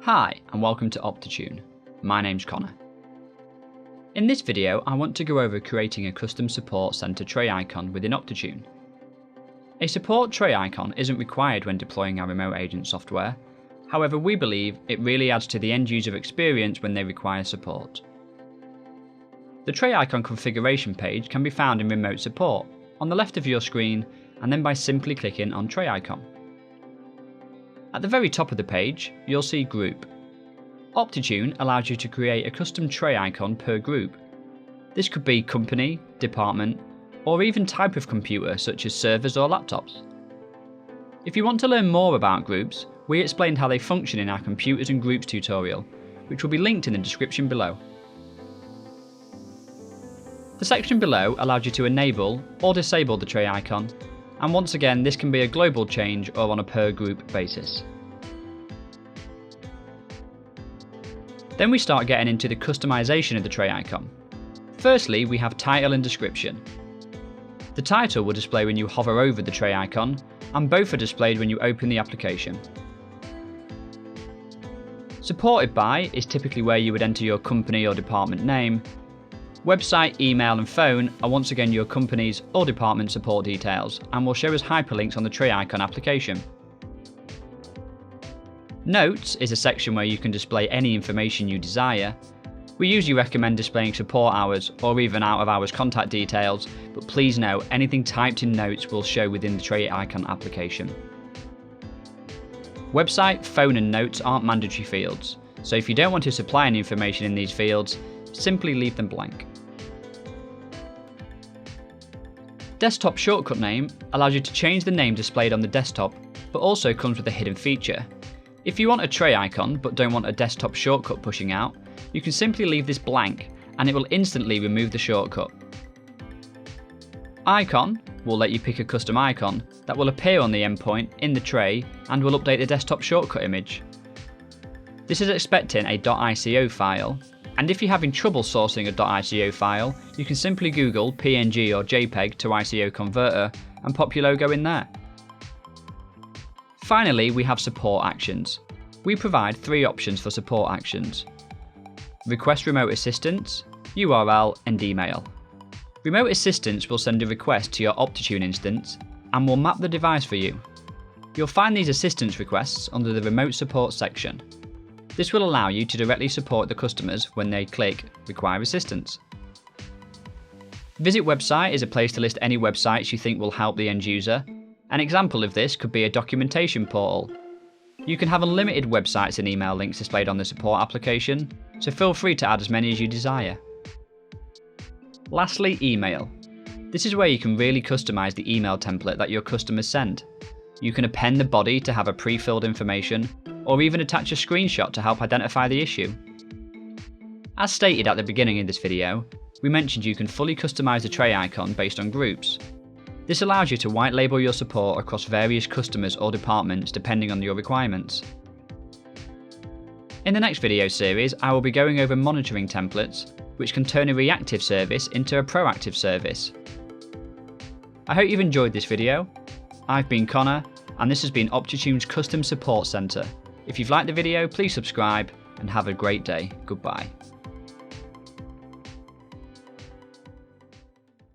Hi and welcome to OptiTune. My name's Connor. In this video I want to go over creating a custom support center tray icon within OptiTune. A support tray icon isn't required when deploying our remote agent software, however we believe it really adds to the end user experience when they require support. The tray icon configuration page can be found in Remote Support on the left of your screen and then by simply clicking on Tray Icon. At the very top of the page, you'll see Group. OptiTune allows you to create a custom tray icon per group. This could be company, department, or even type of computer such as servers or laptops. If you want to learn more about groups, we explained how they function in our Computers and Groups tutorial, which will be linked in the description below. The section below allows you to enable or disable the tray icon, and once again this can be a global change or on a per group basis. Then we start getting into the customization of the tray icon. Firstly, we have title and description. The title will display when you hover over the tray icon, and both are displayed when you open the application. Supported by is typically where you would enter your company or department name. Website, email and phone are once again your company's or department support details and will show as hyperlinks on the tray icon application. Notes is a section where you can display any information you desire. We usually recommend displaying support hours or even out of hours contact details, but please note anything typed in notes will show within the tray icon application. Website, phone and notes aren't mandatory fields, so if you don't want to supply any information in these fields, simply leave them blank. Desktop shortcut name allows you to change the name displayed on the desktop, but also comes with a hidden feature. If you want a tray icon but don't want a desktop shortcut pushing out, you can simply leave this blank and it will instantly remove the shortcut. Icon will let you pick a custom icon that will appear on the endpoint in the tray and will update the desktop shortcut image. This is expecting a .ico file, and if you're having trouble sourcing a .ico file, you can simply Google PNG or JPEG to ICO converter and pop your logo in there. Finally, we have support actions. We provide 3 options for support actions: request remote assistance, URL and email. Remote assistance will send a request to your OptiTune instance and will map the device for you. You'll find these assistance requests under the remote support section. This will allow you to directly support the customers when they click Require Assistance. Visit Website is a place to list any websites you think will help the end user. An example of this could be a documentation portal. You can have unlimited websites and email links displayed on the support application, so feel free to add as many as you desire. Lastly, email. This is where you can really customize the email template that your customers send. You can append the body to have a pre-filled information, or even attach a screenshot to help identify the issue. As stated at the beginning of this video, we mentioned you can fully customize the tray icon based on groups. This allows you to white label your support across various customers or departments depending on your requirements. In the next video series, I will be going over monitoring templates, which can turn a reactive service into a proactive service. I hope you've enjoyed this video. I've been Connor, and this has been OptiTune's Custom Support Center. If you've liked the video, please subscribe and have a great day. Goodbye.